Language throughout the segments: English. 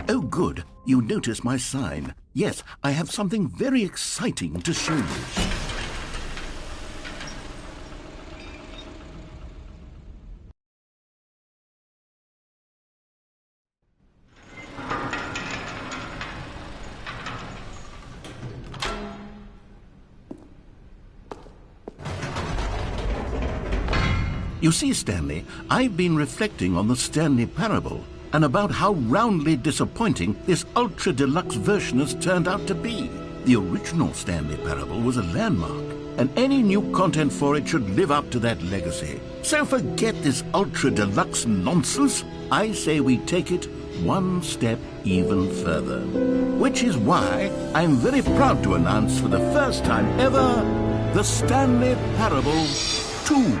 Oh, good. You notice my sign. Yes, I have something very exciting to show you. You see, Stanley, I've been reflecting on the Stanley parable and about how roundly disappointing this ultra-deluxe version has turned out to be. The original Stanley parable was a landmark, and any new content for it should live up to that legacy. So forget this ultra-deluxe nonsense. I say we take it one step even further. Which is why I'm very proud to announce for the first time ever, the Stanley Parable 2.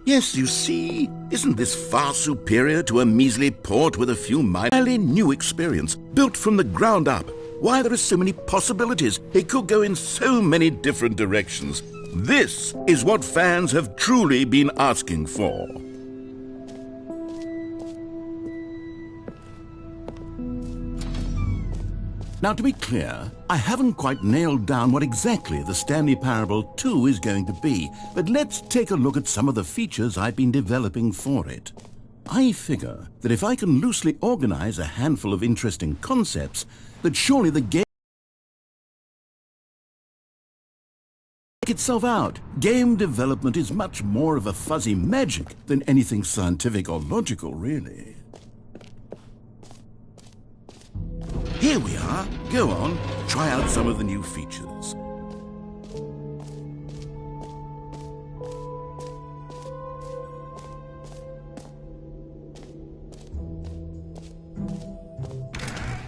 Yes, you see, isn't this far superior to a measly port with a few entirely new experience, built from the ground up? Why, there are so many possibilities. It could go in so many different directions. This is what fans have truly been asking for. Now, to be clear, I haven't quite nailed down what exactly the Stanley Parable 2 is going to be, but let's take a look at some of the features I've been developing for it. I figure that if I can loosely organize a handful of interesting concepts, that surely the game will work itself out. Game development is much more of a fuzzy magic than anything scientific or logical, really. Here we are. Go on, try out some of the new features.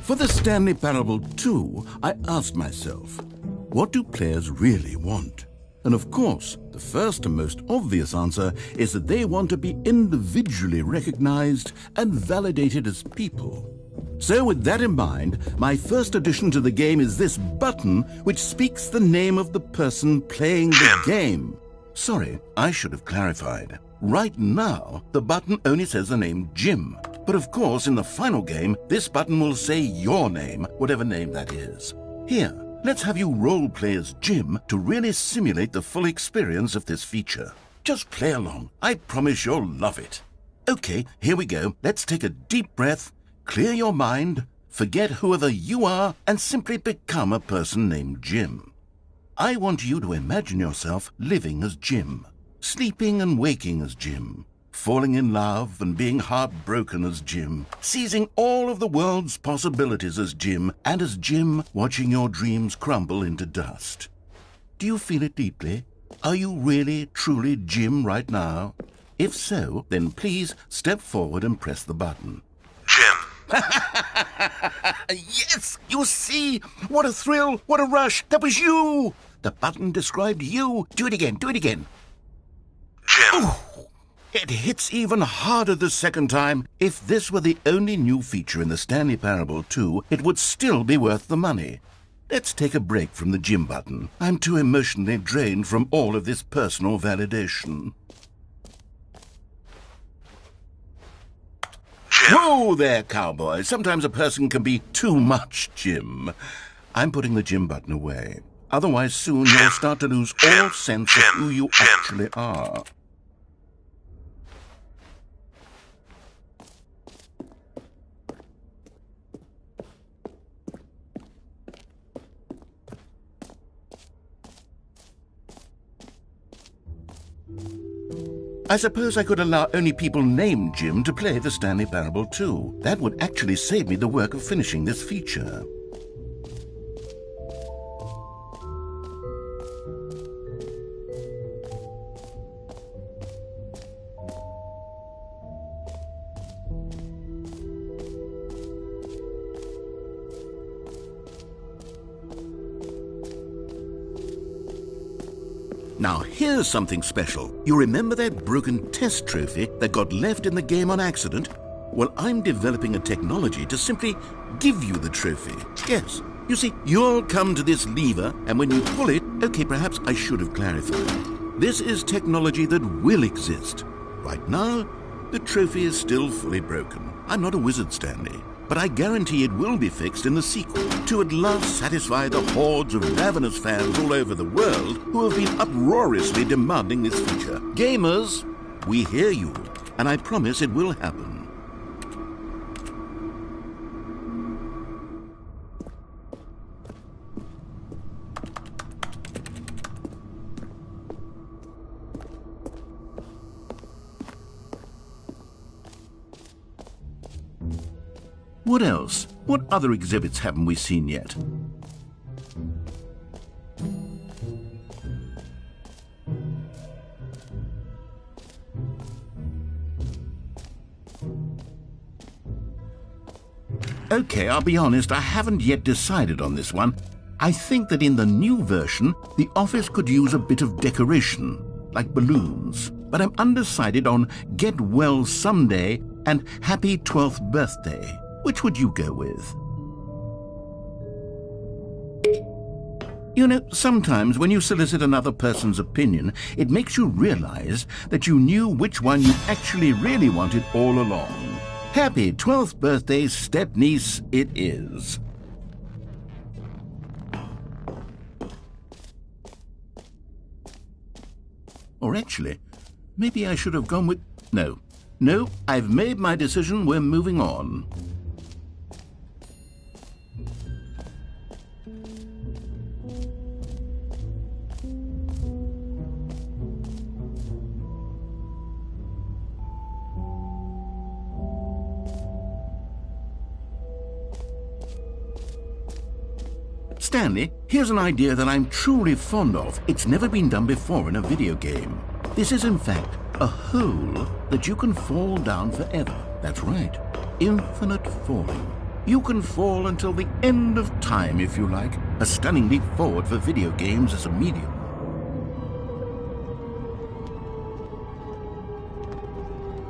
For the Stanley Parable 2, I asked myself, what do players really want? And of course, the first and most obvious answer is that they want to be individually recognized and validated as people. So with that in mind, my first addition to the game is this button which speaks the name of the person playing the game. Sorry, I should have clarified. Right now, the button only says the name Jim. But of course, in the final game, this button will say your name, whatever name that is. Here, let's have you role-play as Jim to really simulate the full experience of this feature. Just play along. I promise you'll love it. Okay, here we go. Let's take a deep breath. Clear your mind, forget whoever you are, and simply become a person named Jim. I want you to imagine yourself living as Jim, sleeping and waking as Jim, falling in love and being heartbroken as Jim, seizing all of the world's possibilities as Jim, and as Jim watching your dreams crumble into dust. Do you feel it deeply? Are you really, truly Jim right now? If so, then please step forward and press the button. Jim. Yes! You see? What a thrill! What a rush! That was you! The button described you. Do it again. Do it again. Jim. Ooh, it hits even harder the second time. If this were the only new feature in the Stanley Parable 2, it would still be worth the money. Let's take a break from the Jim button. I'm too emotionally drained from all of this personal validation. Whoa there, cowboy. Sometimes a person can be too much Jim. I'm putting the Jim button away. Otherwise, soon you'll start to lose all sense of who you actually are. I suppose I could allow only people named Jim to play the Stanley Parable 2. That would actually save me the work of finishing this feature. Now, here's something special. You remember that broken test trophy that got left in the game on accident? Well, I'm developing a technology to simply give you the trophy. Yes. You see, you'll come to this lever, and when you pull it... Okay, perhaps I should have clarified. This is technology that will exist. Right now, the trophy is still fully broken. I'm not a wizard, Stanley, but I guarantee it will be fixed in the sequel to at last satisfy the hordes of ravenous fans all over the world who have been uproariously demanding this feature. Gamers, we hear you, and I promise it will happen. What else? What other exhibits haven't we seen yet? Okay, I'll be honest, I haven't yet decided on this one. I think that in the new version, the office could use a bit of decoration, like balloons. But I'm undecided on Get Well Someday and Happy 12th Birthday. Which would you go with? You know, sometimes when you solicit another person's opinion, it makes you realize that you knew which one you actually really wanted all along. Happy 12th birthday, step-niece, it is. Or actually, maybe I should have gone with... No, I've made my decision, we're moving on. Stanley, here's an idea that I'm truly fond of. It's never been done before in a video game. This is, in fact, a hole that you can fall down forever. That's right. Infinite falling. You can fall until the end of time, if you like. A stunning leap forward for video games as a medium.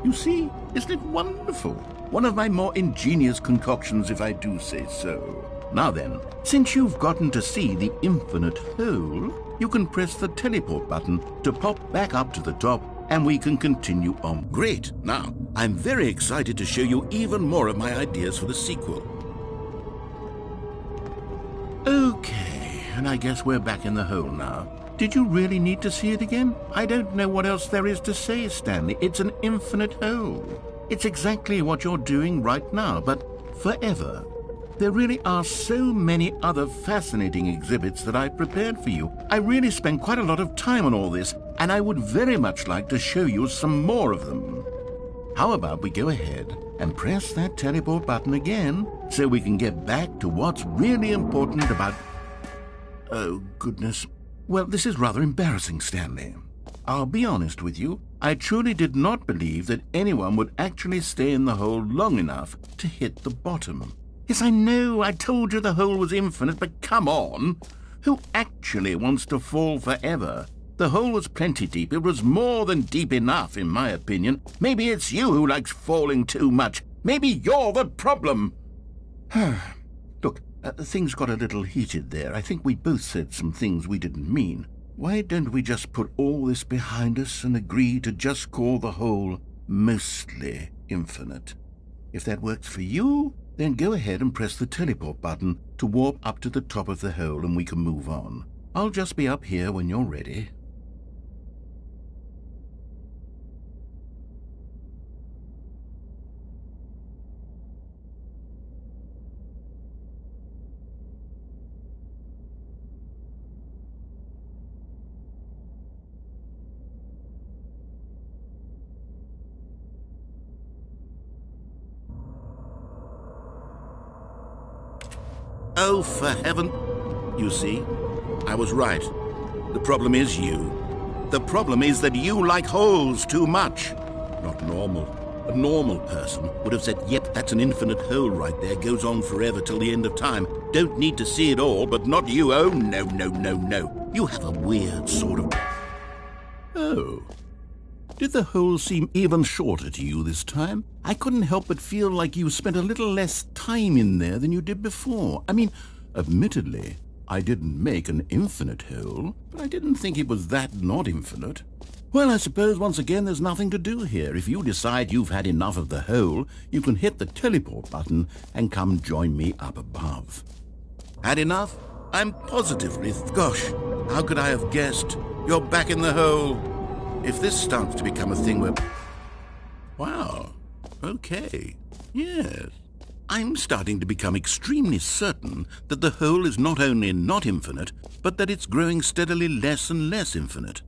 You see, isn't it wonderful? One of my more ingenious concoctions, if I do say so. Now then, since you've gotten to see the infinite hole, you can press the teleport button to pop back up to the top, and we can continue on. Great! Now, I'm very excited to show you even more of my ideas for the sequel. Okay, and I guess we're back in the hole now. Did you really need to see it again? I don't know what else there is to say, Stanley. It's an infinite hole. It's exactly what you're doing right now, but forever. There really are so many other fascinating exhibits that I've prepared for you. I really spent quite a lot of time on all this, and I would very much like to show you some more of them. How about we go ahead and press that teleport button again so we can get back to what's really important about... Oh, goodness. Well, this is rather embarrassing, Stanley. I'll be honest with you. I truly did not believe that anyone would actually stay in the hole long enough to hit the bottom. Yes, I know, I told you the hole was infinite, but come on. Who actually wants to fall forever? The hole was plenty deep. It was more than deep enough, in my opinion. Maybe it's you who likes falling too much. Maybe you're the problem. Look, things got a little heated there. I think we both said some things we didn't mean. Why don't we just put all this behind us and agree to just call the hole mostly infinite? If that works for you, then go ahead and press the teleport button to warp up to the top of the hole and we can move on. I'll just be up here when you're ready. Oh, for heaven... You see, I was right. The problem is you. The problem is that you like holes too much. Not normal. A normal person would have said, yep, that's an infinite hole right there, goes on forever till the end of time. Don't need to see it all, but not you. Oh, no, no, no, no. You have a weird sort of... Oh. Did the hole seem even shorter to you this time? I couldn't help but feel like you spent a little less time in there than you did before. I mean, admittedly, I didn't make an infinite hole, but I didn't think it was that not infinite. Well, I suppose once again there's nothing to do here. If you decide you've had enough of the hole, you can hit the teleport button and come join me up above. Had enough? I'm positively... Gosh, how could I have guessed? You're back in the hole. If this starts to become a thing where... Wow. Okay. Yes. I'm starting to become extremely certain that the hole is not only not infinite, but that it's growing steadily less and less infinite.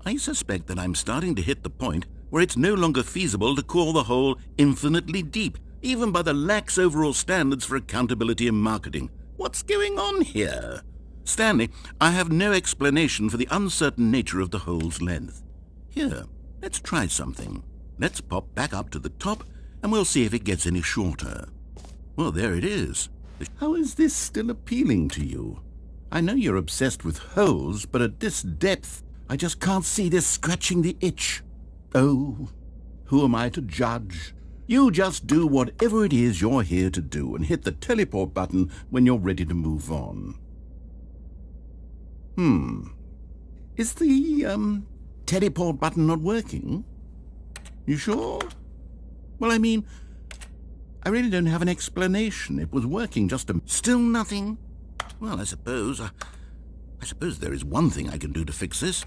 I suspect that I'm starting to hit the point where it's no longer feasible to call the hole infinitely deep, even by the lax overall standards for accountability and marketing. What's going on here? Stanley, I have no explanation for the uncertain nature of the hole's length. Here, let's try something. Let's pop back up to the top, and we'll see if it gets any shorter. Well, there it is. How is this still appealing to you? I know you're obsessed with holes, but at this depth, I just can't see this scratching the itch. Oh, who am I to judge? You just do whatever it is you're here to do and hit the teleport button when you're ready to move on. Is the, teleport button not working? You sure? Well, I mean, I really don't have an explanation. It was working just a... Still nothing? Well, I suppose there is one thing I can do to fix this.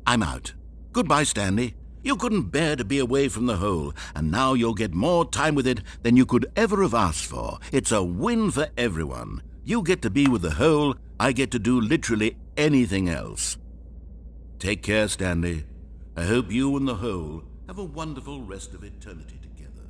I'm out. Goodbye, Stanley. You couldn't bear to be away from the hole, and now you'll get more time with it than you could ever have asked for. It's a win for everyone. You get to be with the hole, I get to do literally anything else. Take care, Stanley. I hope you and the hole have a wonderful rest of eternity together.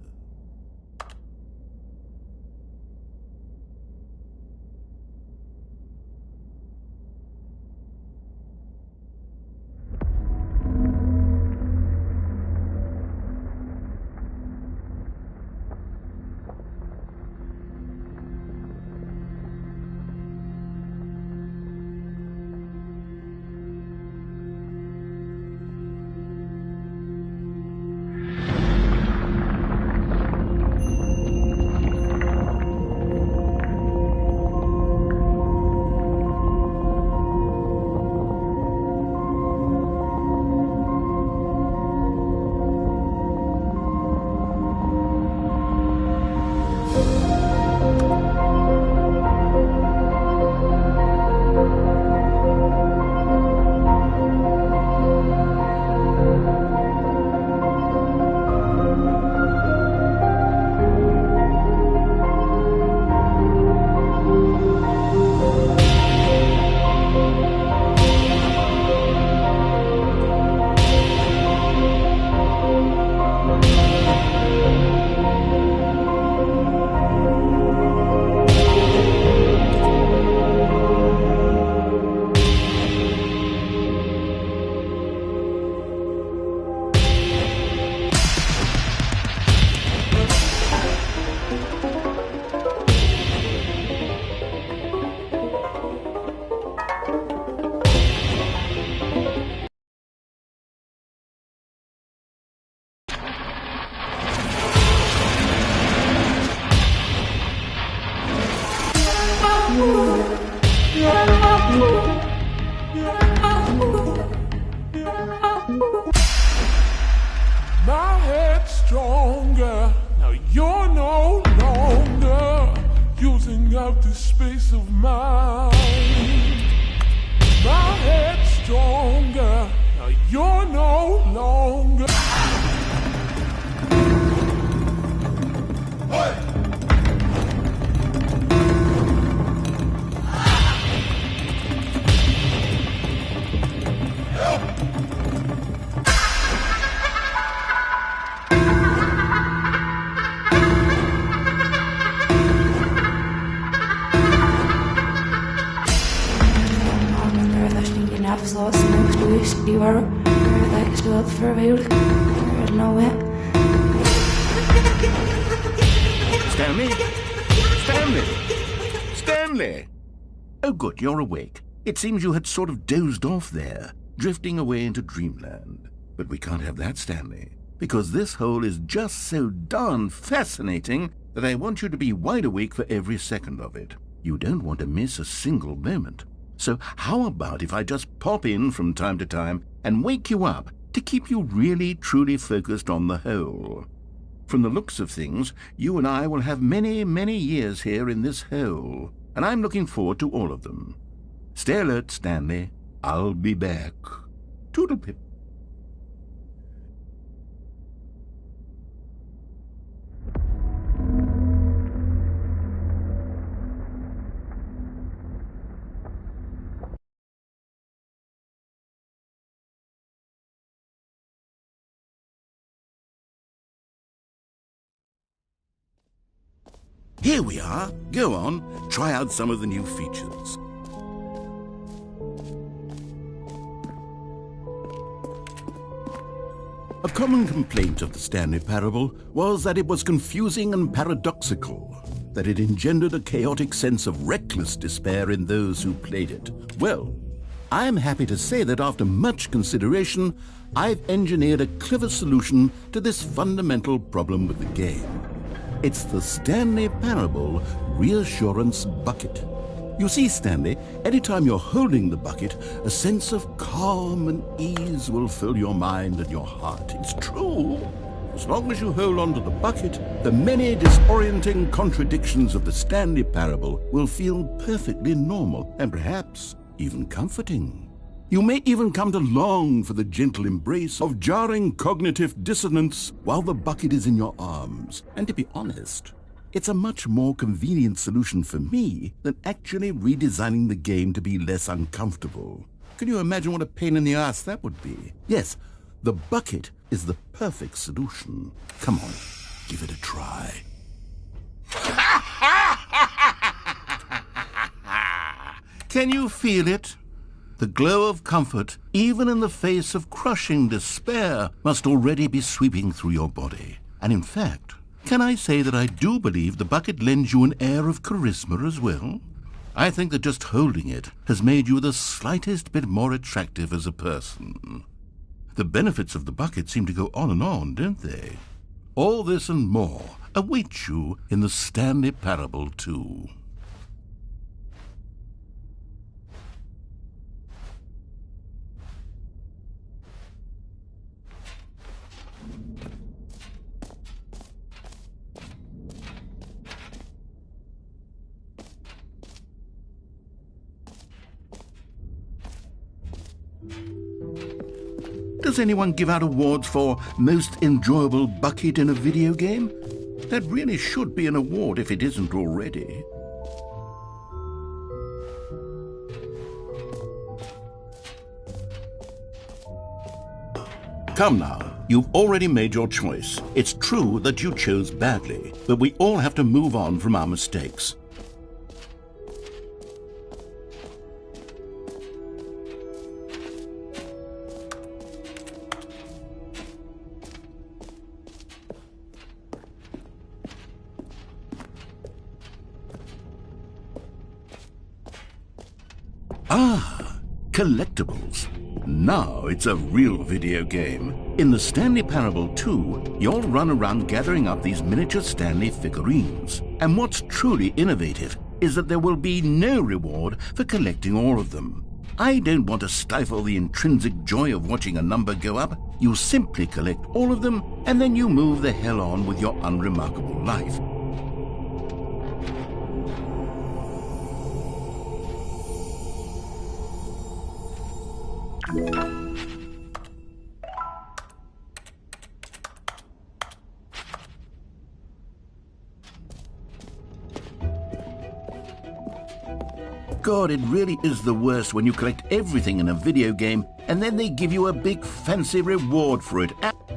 My head's stronger. Now you're no longer using up the space of mine. My head's stronger. Now you're no longer. What? You are like still for real. There's no way. Stanley? Stanley? Stanley! Oh, good, you're awake. It seems you had sort of dozed off there. drifting away into dreamland. But we can't have that, Stanley, because this hole is just so darn fascinating that I want you to be wide awake for every second of it. You don't want to miss a single moment. So how about if I just pop in from time to time and wake you up to keep you really, truly focused on the hole? From the looks of things, you and I will have many, many years here in this hole, and I'm looking forward to all of them. Stay alert, Stanley. I'll be back. Toodle-pip. Here we are. Go on, try out some of the new features. A common complaint of the Stanley Parable was that it was confusing and paradoxical, that it engendered a chaotic sense of reckless despair in those who played it. Well, I'm happy to say that after much consideration, I've engineered a clever solution to this fundamental problem with the game. It's the Stanley Parable Reassurance Bucket. You see, Stanley, anytime you're holding the bucket, a sense of calm and ease will fill your mind and your heart. It's true. As long as you hold on to the bucket, the many disorienting contradictions of the Stanley Parable will feel perfectly normal and perhaps even comforting. You may even come to long for the gentle embrace of jarring cognitive dissonance while the bucket is in your arms. And to be honest, it's a much more convenient solution for me than actually redesigning the game to be less uncomfortable. Can you imagine what a pain in the ass that would be? Yes, the bucket is the perfect solution. Come on, give it a try. Can you feel it? The glow of comfort, even in the face of crushing despair, must already be sweeping through your body. And in fact, can I say that I do believe the bucket lends you an air of charisma as well? I think that just holding it has made you the slightest bit more attractive as a person. The benefits of the bucket seem to go on, don't they? All this and more await you in the Stanley Parable 2. Does anyone give out awards for most enjoyable bucket in a video game? That really should be an award if it isn't already. Come now, you've already made your choice. It's true that you chose badly, but we all have to move on from our mistakes. Ah, collectibles. Now it's a real video game. In the Stanley Parable 2, you'll run around gathering up these miniature Stanley figurines. And what's truly innovative is that there will be no reward for collecting all of them. I don't want to stifle the intrinsic joy of watching a number go up. You simply collect all of them, and then you move the hell on with your unremarkable life. God, it really is the worst when you collect everything in a video game and then they give you a big fancy reward for it.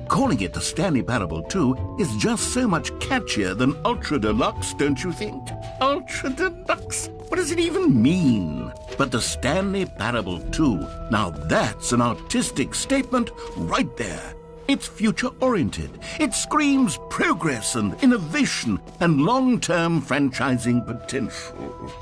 Calling it the Stanley Parable 2 is just so much catchier than Ultra Deluxe, don't you think? Ultra Deluxe? What does it even mean? But the Stanley Parable 2, now that's an artistic statement right there. It's future-oriented. It screams progress and innovation and long-term franchising potential.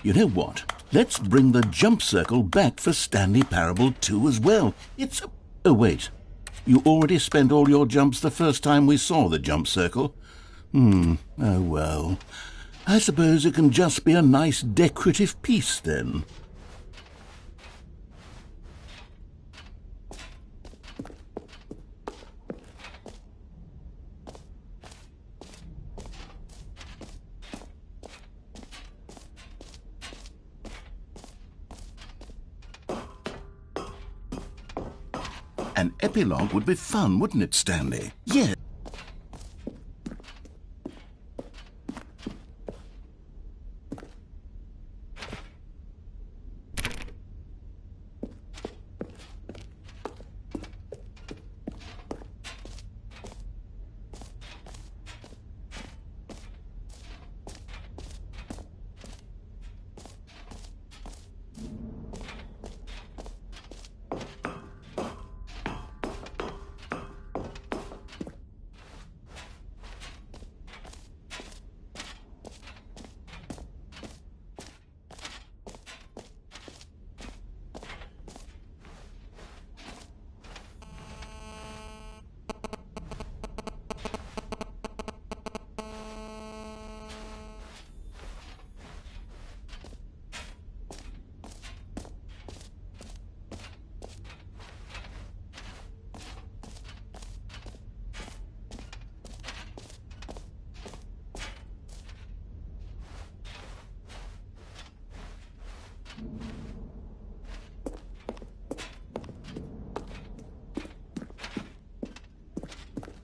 You know what? Let's bring the jump circle back for Stanley Parable 2 as well. It's a... Oh, wait. You already spent all your jumps the first time we saw the jump circle. Oh, well. I suppose it can just be a nice decorative piece, then. An epilogue would be fun, wouldn't it, Stanley? Yes.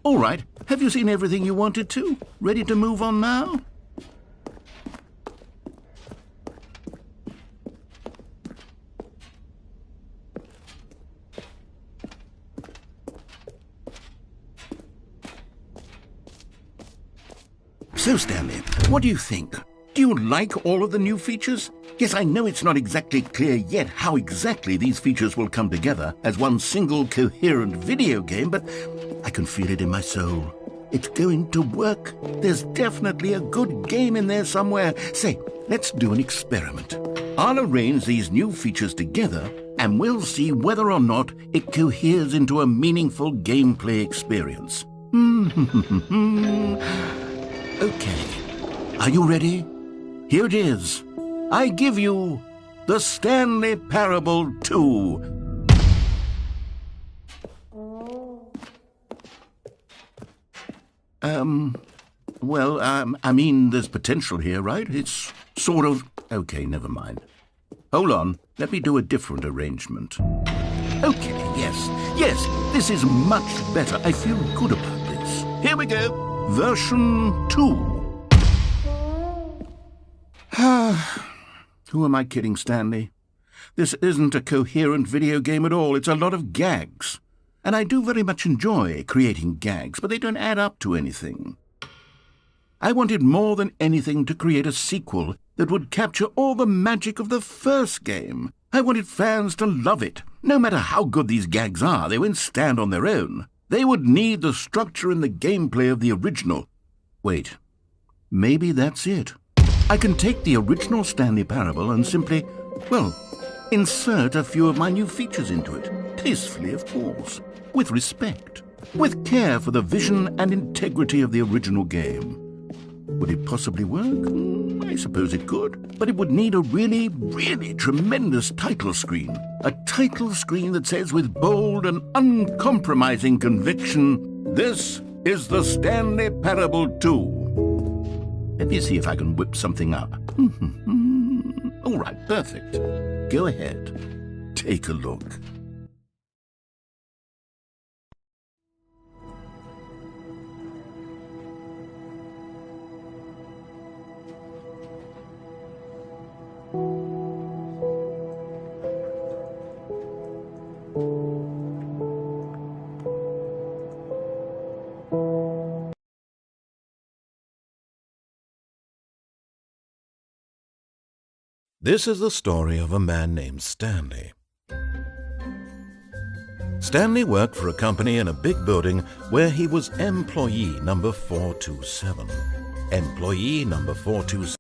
All right. Have you seen everything you wanted to? Ready to move on now? So, Stanley, what do you think? Do you like all of the new features? Yes, I know it's not exactly clear yet how exactly these features will come together as one single coherent video game, but I can feel it in my soul. It's going to work. There's definitely a good game in there somewhere. Say, let's do an experiment. I'll arrange these new features together and we'll see whether or not it coheres into a meaningful gameplay experience. Okay. Are you ready? Here it is. I give you the Stanley Parable 2. I mean, there's potential here, right? It's sort of... Okay, never mind. Hold on. Let me do a different arrangement. Okay, yes, this is much better. I feel good about this. Here we go. Version 2. Who am I kidding, Stanley? This isn't a coherent video game at all. It's a lot of gags. And I do very much enjoy creating gags, but they don't add up to anything. I wanted more than anything to create a sequel that would capture all the magic of the first game. I wanted fans to love it. No matter how good these gags are, they won't stand on their own. They would need the structure and the gameplay of the original. Wait, maybe that's it. I can take the original Stanley Parable and simply, well, insert a few of my new features into it. Tastefully, of course. With respect. With care for the vision and integrity of the original game. Would it possibly work? I suppose it could. But it would need a really, really tremendous title screen. A title screen that says with bold and uncompromising conviction, "This is the Stanley Parable 2. Let me see if I can whip something up. All right, perfect. Go ahead. Take a look. This is the story of a man named Stanley. Stanley worked for a company in a big building where he was employee number 427. Employee number 427.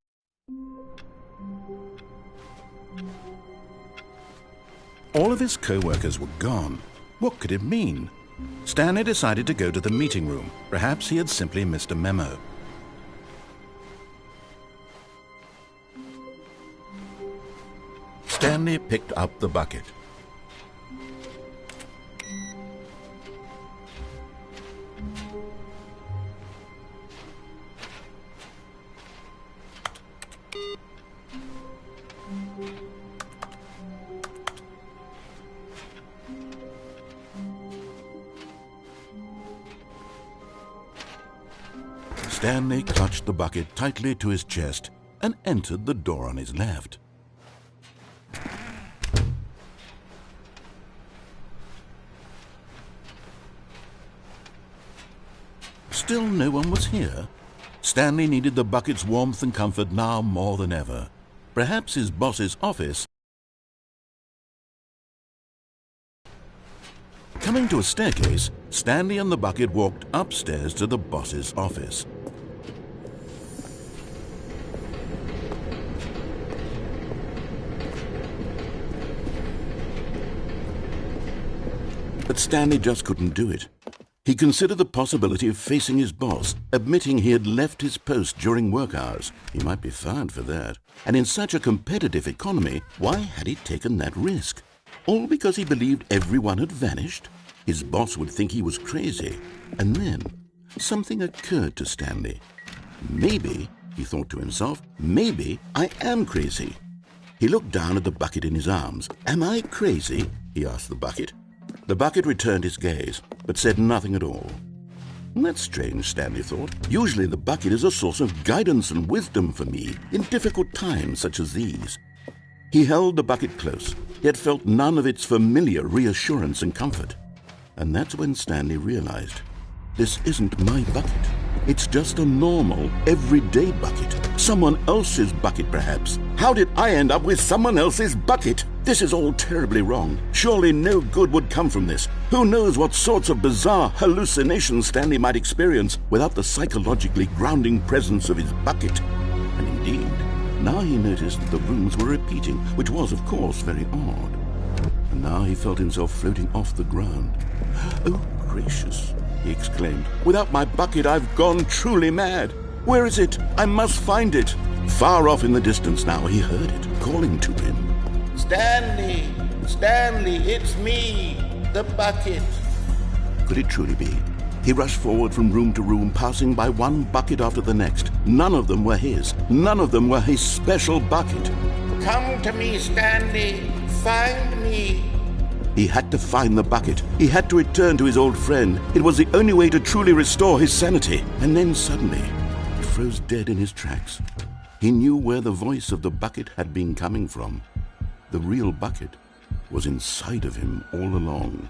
All of his co-workers were gone. What could it mean? Stanley decided to go to the meeting room. Perhaps he had simply missed a memo. Stanley picked up the bucket. Stanley clutched the bucket tightly to his chest and entered the door on his left. Still no one was here. Stanley needed the bucket's warmth and comfort now more than ever. Perhaps his boss's office. Coming to a staircase, Stanley and the bucket walked upstairs to the boss's office. But Stanley just couldn't do it. He considered the possibility of facing his boss, admitting he had left his post during work hours. He might be fired for that. And in such a competitive economy, why had he taken that risk? All because he believed everyone had vanished? His boss would think he was crazy. And then something occurred to Stanley. Maybe, he thought to himself, maybe I am crazy. He looked down at the bucket in his arms. Am I crazy? He asked the bucket. The bucket returned his gaze, but said nothing at all. That's strange, Stanley thought. Usually the bucket is a source of guidance and wisdom for me in difficult times such as these. He held the bucket close, yet felt none of its familiar reassurance and comfort. And that's when Stanley realized, this isn't my bucket. It's just a normal, everyday bucket. Someone else's bucket, perhaps. How did I end up with someone else's bucket? This is all terribly wrong. Surely no good would come from this. Who knows what sorts of bizarre hallucinations Stanley might experience without the psychologically grounding presence of his bucket. And indeed, now he noticed that the rooms were repeating, which was, of course, very odd. And now he felt himself floating off the ground. Oh, gracious, he exclaimed. Without my bucket, I've gone truly mad. Where is it? I must find it. Far off in the distance now, he heard it, calling to him. Stanley! Stanley, it's me, the bucket. Could it truly be? He rushed forward from room to room, passing by one bucket after the next. None of them were his. None of them were his special bucket. Come to me, Stanley. Find me. He had to find the bucket. He had to return to his old friend. It was the only way to truly restore his sanity. And then suddenly, he froze dead in his tracks. He knew where the voice of the bucket had been coming from. The real bucket was inside of him all along.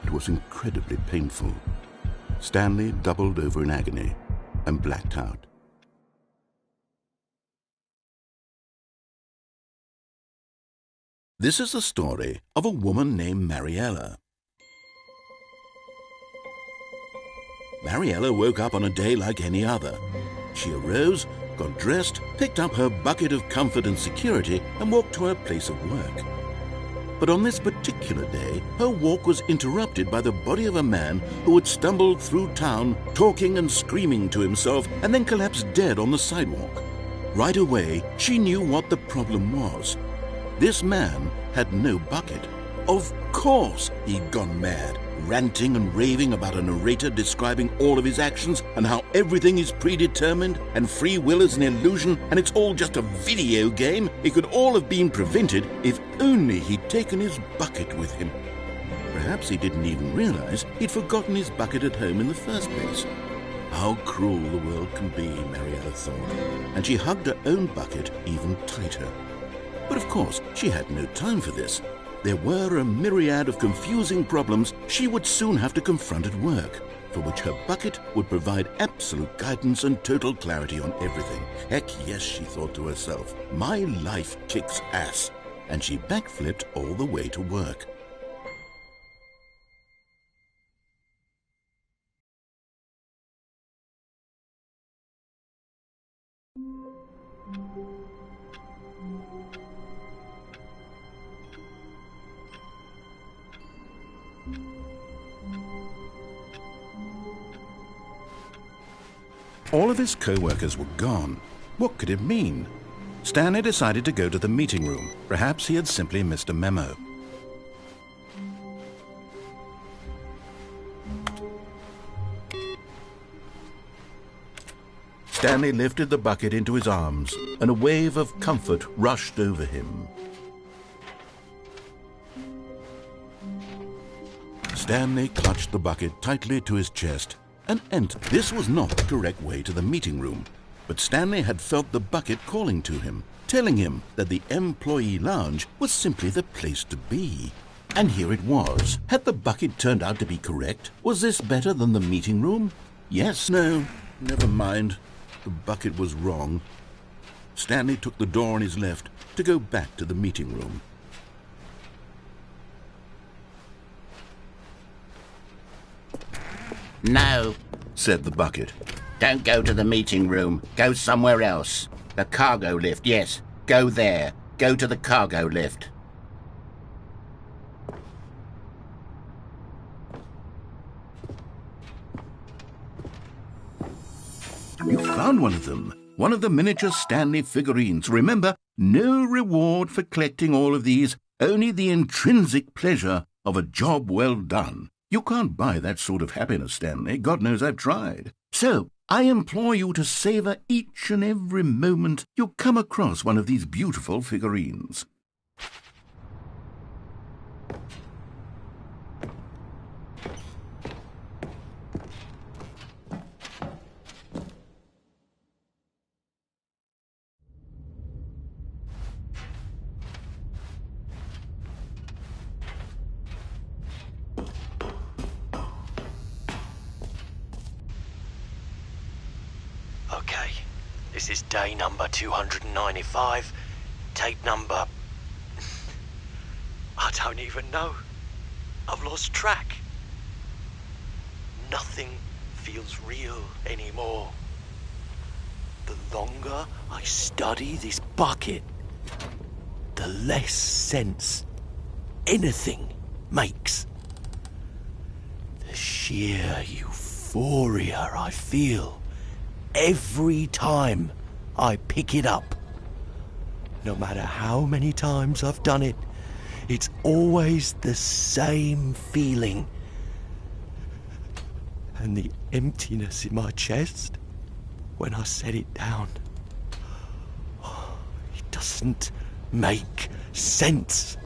It was incredibly painful. Stanley doubled over in agony and blacked out. This is the story of a woman named Mariella. Mariella woke up on a day like any other. She arose, got dressed, picked up her bucket of comfort and security, and walked to her place of work. But on this particular day, her walk was interrupted by the body of a man who had stumbled through town, talking and screaming to himself, and then collapsed dead on the sidewalk. Right away, she knew what the problem was. This man had no bucket. Of course he'd gone mad, ranting and raving about a narrator describing all of his actions and how everything is predetermined and free will is an illusion and it's all just a video game. It could all have been prevented if only he'd taken his bucket with him. Perhaps he didn't even realize he'd forgotten his bucket at home in the first place. How cruel the world can be, Mariella thought, and she hugged her own bucket even tighter. But of course, she had no time for this. There were a myriad of confusing problems she would soon have to confront at work, for which her bucket would provide absolute guidance and total clarity on everything. Heck yes, she thought to herself, my life kicks ass. And she backflipped all the way to work. All of his co-workers were gone. What could it mean? Stanley decided to go to the meeting room. Perhaps he had simply missed a memo. Stanley lifted the bucket into his arms, and a wave of comfort rushed over him. Stanley clutched the bucket tightly to his chest and entered. This was not the correct way to the meeting room, but Stanley had felt the bucket calling to him, telling him that the employee lounge was simply the place to be. And here it was. Had the bucket turned out to be correct? Was this better than the meeting room? Yes, no, never mind. The bucket was wrong. Stanley took the door on his left to go back to the meeting room. No, Said the bucket. don't go to the meeting room. Go somewhere else. The cargo lift, yes. Go there. Go to the cargo lift. You found one of them. One of the miniature Stanley figurines. Remember, no reward for collecting all of these, only the intrinsic pleasure of a job well done. You can't buy that sort of happiness, Stanley. God knows I've tried. So, I implore you to savor each and every moment you come across one of these beautiful figurines. Okay, this is day number 295, tape number... I don't even know. I've lost track. Nothing feels real anymore. The longer I study this bucket, the less sense anything makes. The sheer euphoria I feel every time I pick it up. No matter how many times I've done it, it's always the same feeling. And the emptiness in my chest when I set it down. It doesn't make sense.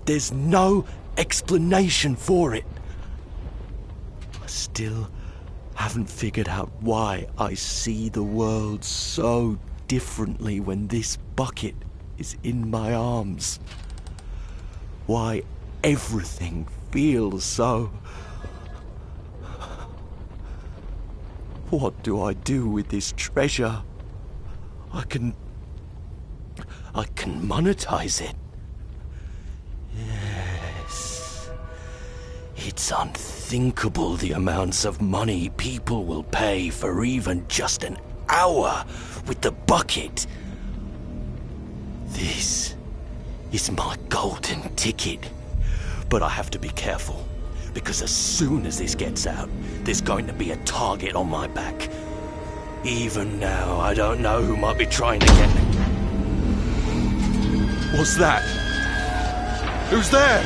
There's no explanation for it. I still haven't figured out why I see the world so differently when this bucket is in my arms. Why everything feels so... What do I do with this treasure? I can monetize it. Yes. It's unthinkable the amounts of money people will pay for even just an hour with the bucket. This is my golden ticket. But I have to be careful, because as soon as this gets out, there's going to be a target on my back. Even now, I don't know who might be trying to get me. What's that? Who's there?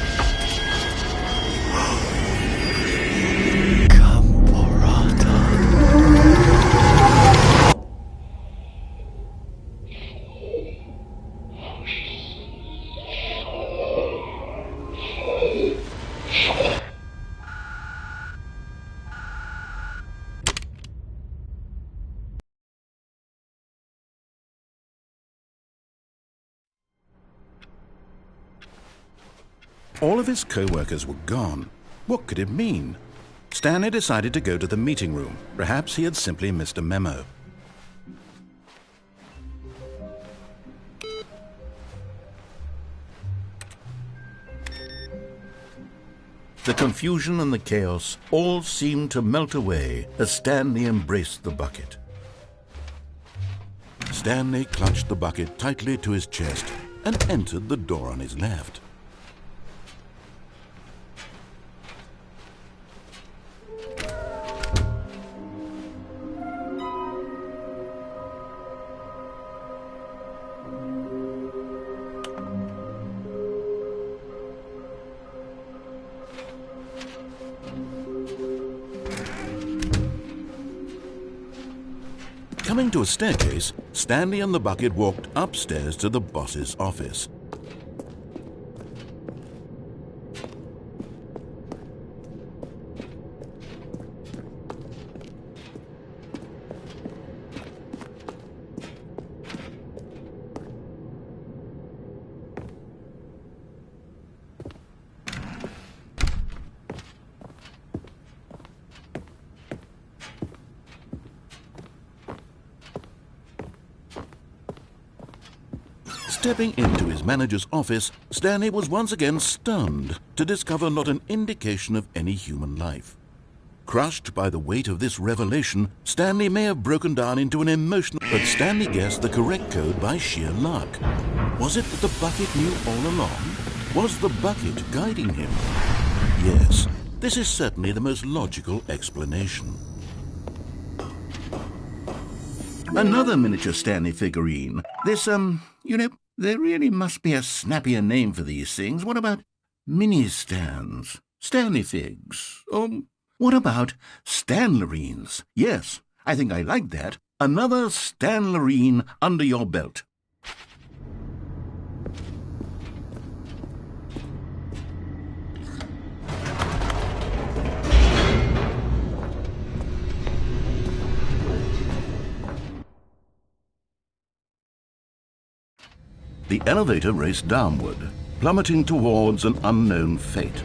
All of his co-workers were gone. What could it mean? Stanley decided to go to the meeting room. Perhaps he had simply missed a memo. The confusion and the chaos all seemed to melt away as Stanley embraced the bucket. Stanley clutched the bucket tightly to his chest and entered the door on his left. Coming to a staircase, Stanley and the bucket walked upstairs to the boss's office. Stepping into his manager's office, Stanley was once again stunned to discover not an indication of any human life. Crushed by the weight of this revelation, Stanley may have broken down into an emotional... But Stanley guessed the correct code by sheer luck. Was it that the bucket knew all along? Was the bucket guiding him? Yes, this is certainly the most logical explanation. Another miniature Stanley figurine. This, there really must be a snappier name for these things. What about mini-stands? Stanley figs? What about Stanlerines? Yes, I think I like that. Another Stanlerine under your belt. The elevator raced downward, plummeting towards an unknown fate.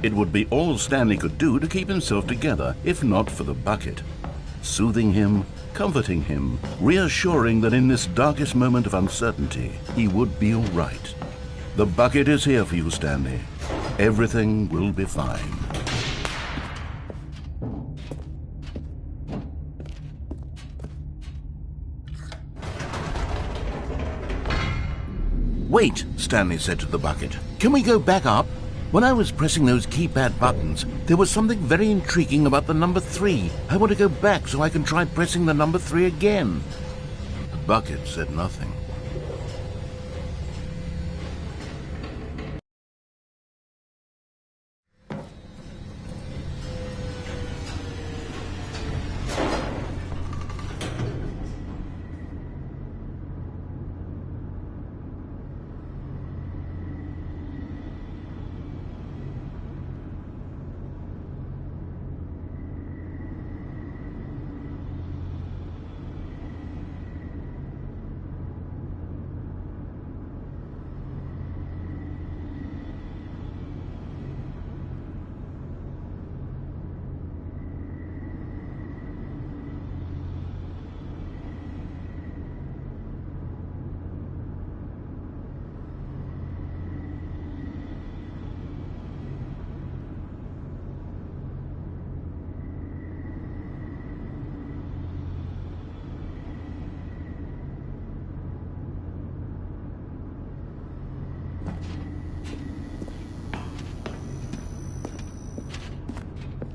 It would be all Stanley could do to keep himself together, if not for the bucket. Soothing him, comforting him, reassuring that in this darkest moment of uncertainty, he would be all right. The bucket is here for you, Stanley. Everything will be fine. Wait, Stanley said to the bucket. Can we go back up? When I was pressing those keypad buttons, there was something very intriguing about the number 3. I want to go back so I can try pressing the number 3 again. The bucket said nothing.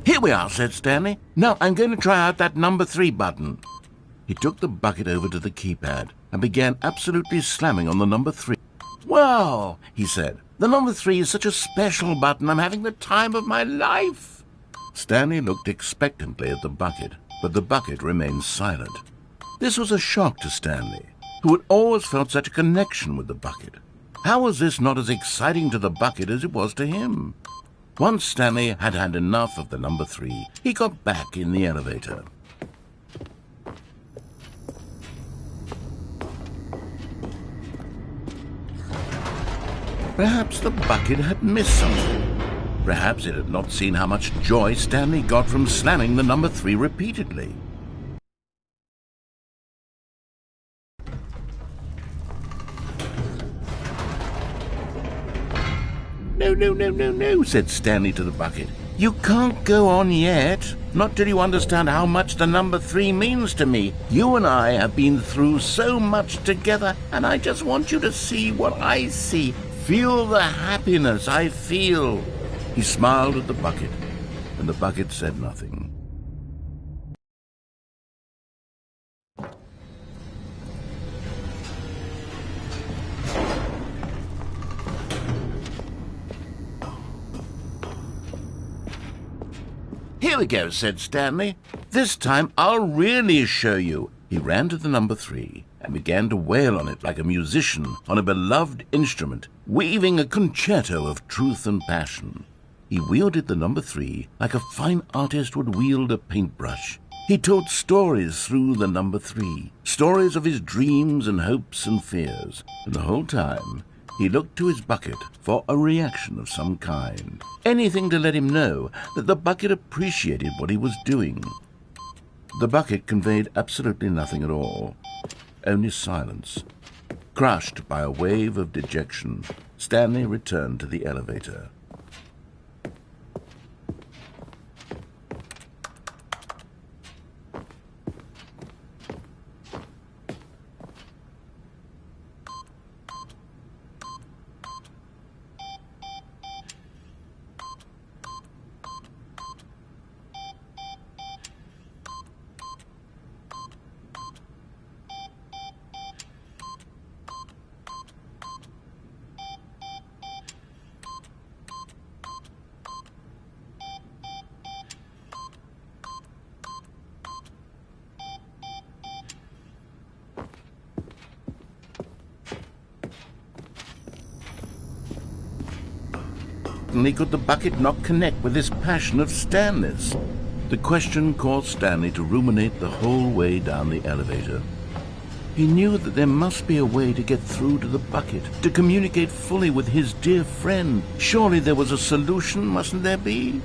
Here we are, said Stanley. Now I'm going to try out that number 3 button. He took the bucket over to the keypad and began absolutely slamming on the number 3. Wow, he said. The number 3 is such a special button. I'm having the time of my life. Stanley looked expectantly at the bucket, but the bucket remained silent. This was a shock to Stanley, who had always felt such a connection with the bucket. How was this not as exciting to the bucket as it was to him? Once Stanley had had enough of the number 3, he got back in the elevator. Perhaps the bucket had missed something. Perhaps it had not seen how much joy Stanley got from slamming the number 3 repeatedly. No, said Stanley to the bucket. You can't go on yet. Not till you understand how much the number 3 means to me. You and I have been through so much together, and I just want you to see what I see. Feel the happiness I feel. He smiled at the bucket, and the bucket said nothing. Here we go, said Stanley. This time I'll really show you. He ran to the number 3 and began to wail on it like a musician on a beloved instrument, weaving a concerto of truth and passion. He wielded the number 3 like a fine artist would wield a paintbrush. He told stories through the number 3, stories of his dreams and hopes and fears, and the whole time he looked to his bucket for a reaction of some kind. Anything to let him know that the bucket appreciated what he was doing. The bucket conveyed absolutely nothing at all, only silence. Crushed by a wave of dejection, Stanley returned to the elevator. Suddenly could the bucket not connect with this passion of Stanley's? The question caused Stanley to ruminate the whole way down the elevator. He knew that there must be a way to get through to the bucket, to communicate fully with his dear friend. Surely there was a solution, mustn't there be?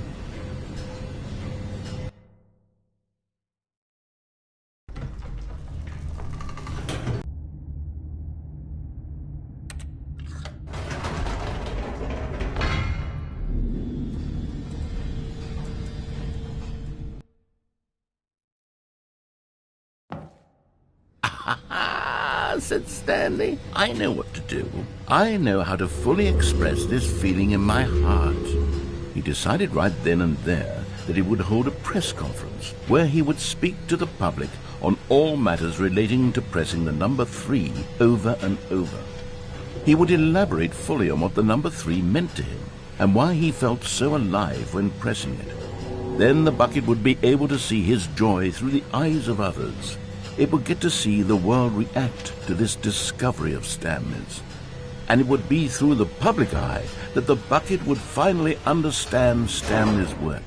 Said Stanley. I know what to do. I know how to fully express this feeling in my heart. He decided right then and there that he would hold a press conference where he would speak to the public on all matters relating to pressing the number 3 over and over. He would elaborate fully on what the number 3 meant to him and why he felt so alive when pressing it. Then the bucket would be able to see his joy through the eyes of others. It would get to see the world react to this discovery of Stanley's. And it would be through the public eye that the bucket would finally understand Stanley's work.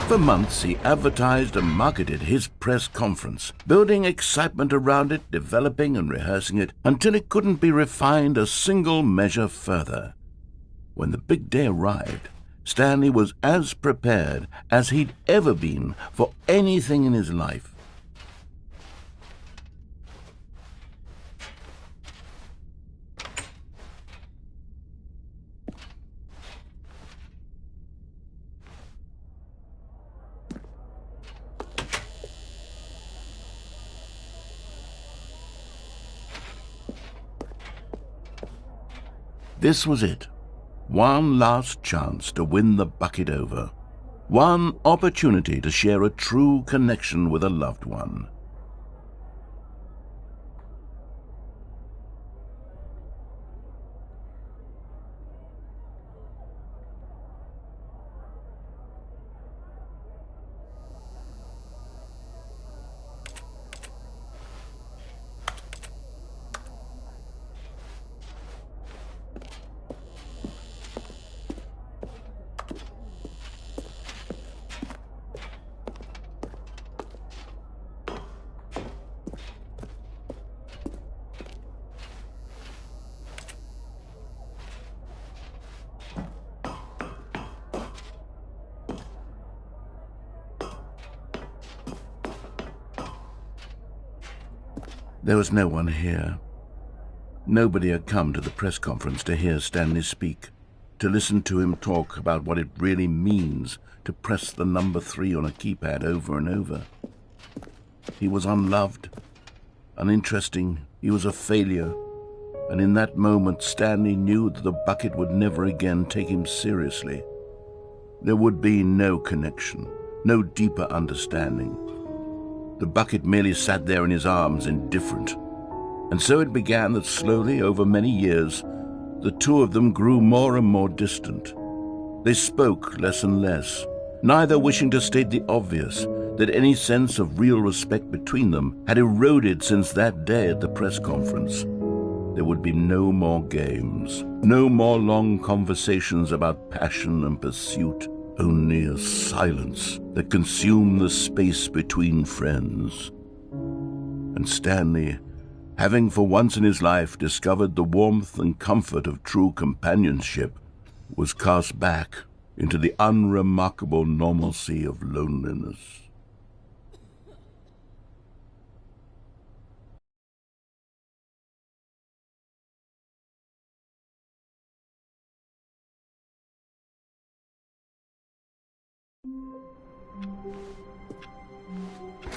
For months he advertised and marketed his press conference, building excitement around it, developing and rehearsing it, until it couldn't be refined a single measure further. When the big day arrived, Stanley was as prepared as he'd ever been for anything in his life. This was it. One last chance to win the bucket over. One opportunity to share a true connection with a loved one. There was no one here. Nobody had come to the press conference to hear Stanley speak, to listen to him talk about what it really means to press the number 3 on a keypad over and over. He was unloved, uninteresting, he was a failure, and in that moment Stanley knew that the bucket would never again take him seriously. There would be no connection, no deeper understanding. The bucket merely sat there in his arms, indifferent. And so it began that slowly, over many years, the two of them grew more and more distant. They spoke less and less, neither wishing to state the obvious, that any sense of real respect between them had eroded since that day at the press conference. There would be no more games, no more long conversations about passion and pursuit, only a silence that consumed the space between friends. And Stanley, having for once in his life discovered the warmth and comfort of true companionship, was cast back into the unremarkable normalcy of loneliness.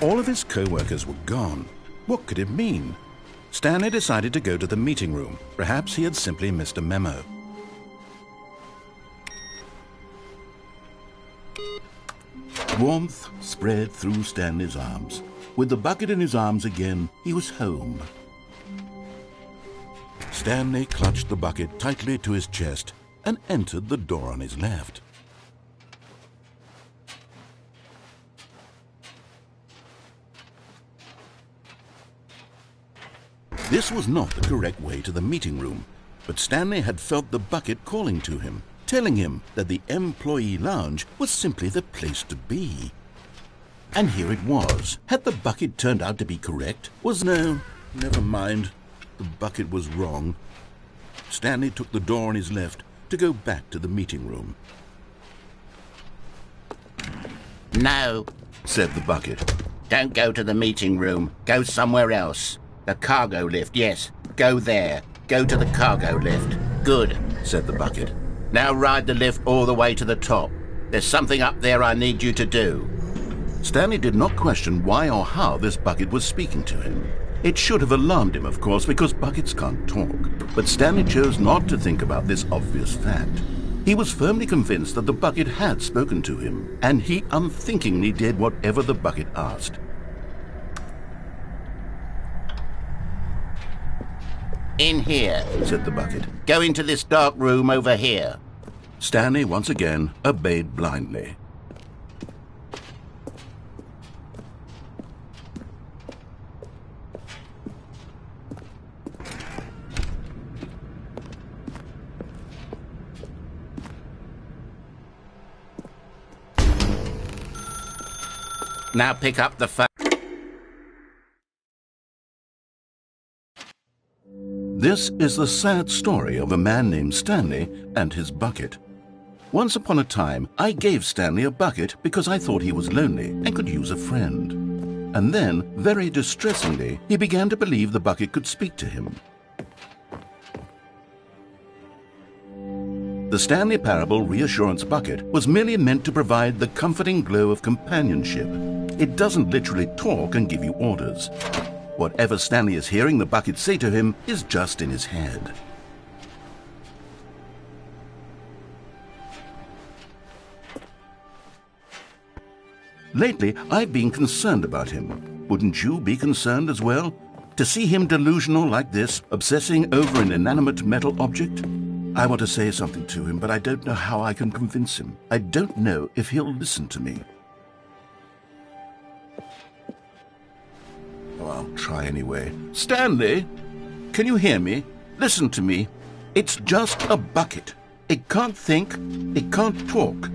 All of his co-workers were gone. What could it mean? Stanley decided to go to the meeting room. Perhaps he had simply missed a memo. Warmth spread through Stanley's arms. With the bucket in his arms again, he was home. Stanley clutched the bucket tightly to his chest and entered the door on his left. This was not the correct way to the meeting room, but Stanley had felt the bucket calling to him, telling him that the employee lounge was simply the place to be. And here it was. Had the bucket turned out to be correct? No, never mind. The bucket was wrong. Stanley took the door on his left to go back to the meeting room. No, said the bucket. don't go to the meeting room. Go somewhere else. The cargo lift, yes. Go there. Go to the cargo lift. Good, said the bucket. Now ride the lift all the way to the top. There's something up there I need you to do. Stanley did not question why or how this bucket was speaking to him. It should have alarmed him, of course, because buckets can't talk. But Stanley chose not to think about this obvious fact. He was firmly convinced that the bucket had spoken to him, and he unthinkingly did whatever the bucket asked. In here, said the bucket. Go into this dark room over here. Stanley once again obeyed blindly. Now pick up the phone. This is the sad story of a man named Stanley and his bucket. Once upon a time, I gave Stanley a bucket because I thought he was lonely and could use a friend. And then, very distressingly, he began to believe the bucket could speak to him. The Stanley Parable Reassurance Bucket was merely meant to provide the comforting glow of companionship. It doesn't literally talk and give you orders. Whatever Stanley is hearing the bucket say to him is just in his head. Lately, I've been concerned about him. Wouldn't you be concerned as well? To see him delusional like this, obsessing over an inanimate metal object? I want to say something to him, but I don't know how I can convince him. I don't know if he'll listen to me. Oh, I'll try anyway. Stanley, can you hear me? Listen to me. It's just a bucket. It can't think, it can't talk.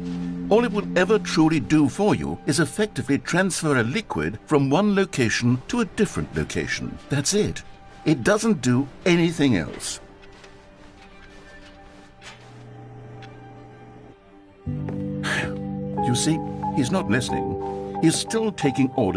All it will ever truly do for you is effectively transfer a liquid from one location to a different location. That's it. It doesn't do anything else. You see, he's not listening. He's still taking orders